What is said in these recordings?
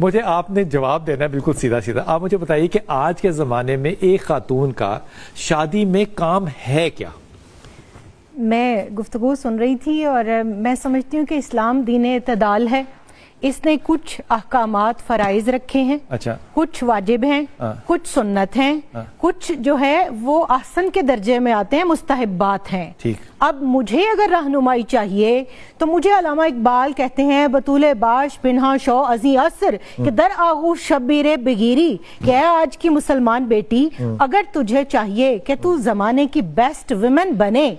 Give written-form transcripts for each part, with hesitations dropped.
مجھے آپ نے جواب دینا ہے بالکل سیدھا سیدھا. آپ مجھے بتائیے کہ آج کے زمانے میں ایک خاتون کا شادی میں کام ہے کیا؟ میں گفتگو سن رہی تھی اور میں سمجھتی ہوں کہ اسلام دین اعتدال ہے. اس نے کچھ احکامات فرائض رکھے ہیں, اچھا, کچھ واجب ہیں, کچھ سنت ہیں, کچھ جو ہے وہ احسن کے درجے میں آتے ہیں, مستحبات ہیں. ٹھیک. اب مجھے اگر رہنمائی چاہیے تو مجھے علامہ اقبال کہتے ہیں بطول باش پنہا شو ازی اثر کہ در آغوش شبیر بگیری, کہ اے آج کی مسلمان بیٹی اگر تجھے چاہیے کہ تو زمانے کی بیسٹ ویمن بنے,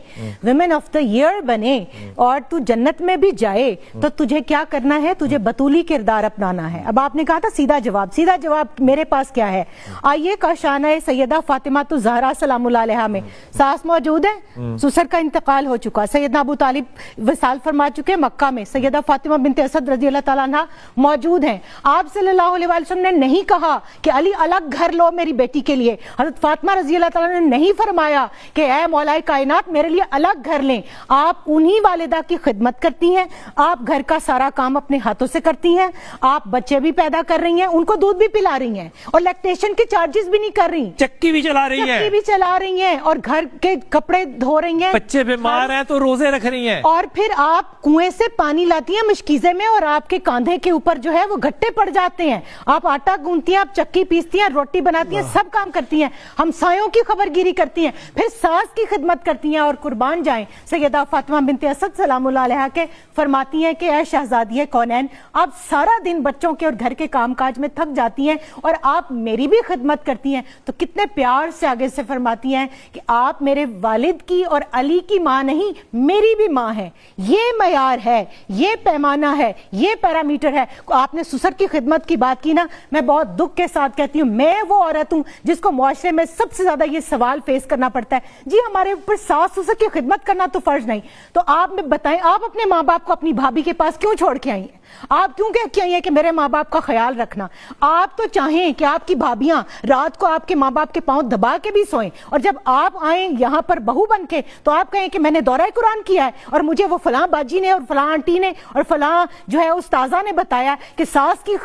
ویمن آف دا ایئر بنے, اور تو جنت میں بھی جائے, تو تجھے کیا کرنا ہے؟ تجھے بطولی کردار اپنانا ہے. اب آپ نے کہا تھا سیدھا جواب میرے پاس کیا ہے؟ آئیے کاشانہ سیدہ فاطمہ تو زہرا سلام اللہ علیہا میں ساس موجود ہے, سسر کا انتقال ہو چکا, سیدنا ابو طالب وصال فرما چکے مکہ میں, سیدہ فاطمہ بنت اسد رضی اللہ تعالیٰ عنہ موجود ہیں. آپ صلی اللہ علیہ وسلم نے نہیں کہا کہ علی الگ گھر لو میری بیٹی کے لیے. حضرت فاطمہ رضی اللہ تعالیٰ نے نہیں فرمایا کہ اے مولا کائنات میرے لیے الگ گھر لیں. آپ انہی والدہ کی خدمت کرتی ہیں, آپ گھر کا سارا کام اپنے ہاتھوں سے کرتی ہیں, آپ بچے بھی پیدا کر رہی ہیں, ان کو دودھ بھی پلا رہی ہیں, اور لیکٹیشن کے چارجز بھی نہیں کر رہی, چکی بھی چلا رہی ہیں, اور گھر کے کپڑے دھو رہی ہیں, بچے بیمار ہیں تو روزے رکھ رہی ہیں, اور پھر آپ کنویں سے پانی لاتی ہیں مشکیزے میں, اور آپ کے کاندھے کے اوپر جو ہے وہ گھٹے پڑ جاتے ہیں, آپ آٹا گونتی ہیں, آپ چکی پیستی ہیں, روٹی بناتی ہیں, سب کام کرتی ہیں, ہمسایوں کی خبرگیری کرتی ہیں, پھر ساس کی خدمت کرتی ہیں. اور قربان جائیں سیدہ فاطمہ بنت اسد سلام اللہ علیہا کے فرماتی ہیں کہ اے شہزادی کونین, آپ سارا دن بچوں کے اور گھر کے کام کاج میں تھک جاتی ہیں اور آپ میری بھی خدمت کرتی ہیں. تو کتنے پیار سے آگے سے فرماتی ہیں کہ آپ میرے والد کی اور علی کی ماں نہیں, میری بھی ماں ہے. یہ معیار ہے, یہ پیمانہ ہے, یہ پیرامیٹر ہے. آپ نے سسر کی خدمت کی بات کی نا, میں بہت دکھ کے ساتھ کہتی ہوں, میں وہ عورت ہوں جس کو معاشرے میں سب سے زیادہ یہ سوال فیس کرنا پڑتا ہے, جی ہمارے اوپر ساس سسر کی خدمت کرنا تو فرض نہیں, تو آپ میں بتائیں آپ اپنے ماں باپ کو اپنی بھابھی کے پاس کیوں چھوڑ کے آئی ہیں؟ آپ کیوں کہہ کے آئی ہیں کہ میرے ماں باپ کا خیال رکھنا؟ آپ تو چاہیں کہ آپ کی بھابیاں رات کو آپ کے ماں باپ کے پاؤں دبا کے بھی سوئیں, اور جب آپ آئیں یہاں پر بہو بن کے تو آپ کہیں کہ میں نے دورہ قرآن کیا ہے اور مجھے وہ فلاں باجی نے اور فلاں آنٹی نے اور فلاں جو ہے استاذہ نے بتایا کہ ساس کی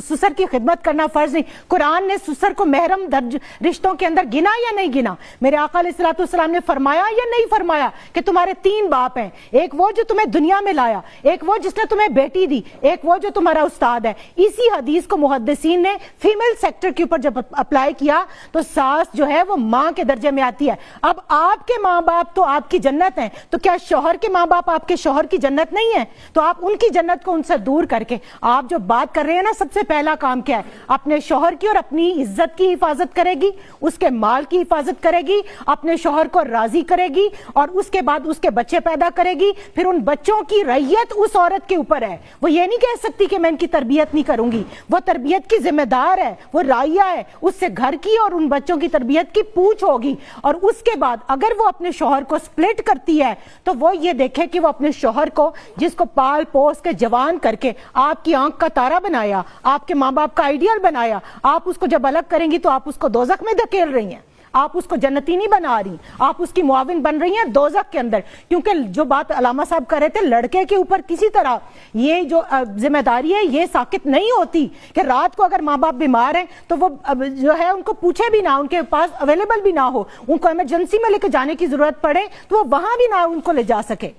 سسر کی خدمت کرنا فرض نہیں. قرآن نے سسر کو محرم درج رشتوں کے اندر گنا یا نہیں گنا؟ میرے آقا علیہ الصلوۃ والسلام نے فرمایا یا نہیں فرمایا کہ تمہارے 3 باپ ہیں, ایک وہ جو تمہیں دنیا میں لایا, ایک وہ جس نے تمہیں بیٹی دی, ایک وہ جو تمہارا استاد ہے. اسی حدیث کو محدثین نے فیمیل سیکٹر کے اوپر جب اپلائی کیا تو ساس جو ہے وہ ماں کے درجے میں آتی ہے. اب آپ کے ماں باپ تو آپ کی جنت ہیں, تو کیا شوہر کے ماں باپ آپ کے شوہر کی جنت نہیں ہے؟ تو آپ ان کی جنت کو ان سے دور کر کے آپ جو بات کر رہے ہیں نا, سب سے پہلا کام کیا ہے؟ اپنے شوہر کی اور اپنی عزت کی حفاظت کرے گی, اس کے مال کی حفاظت کرے گی, اپنے شوہر کو راضی کرے گی, اور اس کے بعد اس کے بچے پیدا کرے گی. پھر ان بچوں کی رعیت اس عورت کے اوپر ہے. وہ یہ نہیں کہہ سکتی کہ میں ان کی تربیت نہیں کروں گی, وہ تربیت کی ذمہ دار ہے, وہ رائیہ ہے, اس سے گھر کی اور ان بچوں کی تربیت کی پوچھ ہوگی. اور اس کے بعد اگر وہ اپنے شوہر کو سپلٹ کرتی ہے تو وہ یہ دیکھے کہ وہ اپنے شوہر کو, جس کو پال پوس کے جوان کر کے آپ کی آنکھ کا تارا بنایا, آپ کے ماں باپ کا آئیڈیل بنایا, آپ اس کو جب الگ کریں گی تو آپ اس کو دوزخ میں دھکیل رہی ہیں, آپ اس کو جنتی نہیں بنا رہی, آپ اس کی معاون بن رہی ہیں دوزخ کے اندر. کیونکہ جو بات علامہ صاحب کر رہے تھے, لڑکے کے اوپر کسی طرح یہ جو ذمہ داری ہے یہ ساقط نہیں ہوتی کہ رات کو اگر ماں باپ بیمار ہیں تو وہ جو ہے ان کو پوچھے بھی نہ, ان کے پاس اویلیبل بھی نہ ہو, ان کو ایمرجنسی میں لے کے جانے کی ضرورت پڑے تو وہ وہاں بھی نہ ان کو لے جا سکے.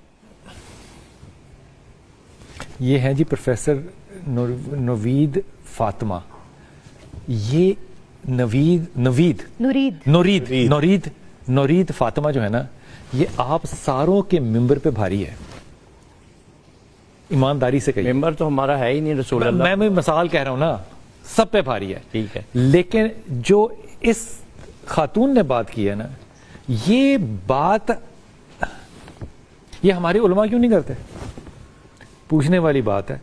یہ ہیں جی پروفیسر نوید فاطمہ, یہ نورید فاطمہ جو ہے نا, یہ آپ ساروں کے ممبر پہ بھاری ہے, ایمانداری سے کہیے. ممبر تو ہمارا ہے ہی نہیں رسول اللہ. میں مثال کہہ رہا ہوں نا, سب پہ بھاری ہے. ٹھیک ہے, لیکن جو اس خاتون نے بات کی ہے نا, یہ بات یہ ہمارے علماء کیوں نہیں کرتے؟ پوچھنے والی بات ہے.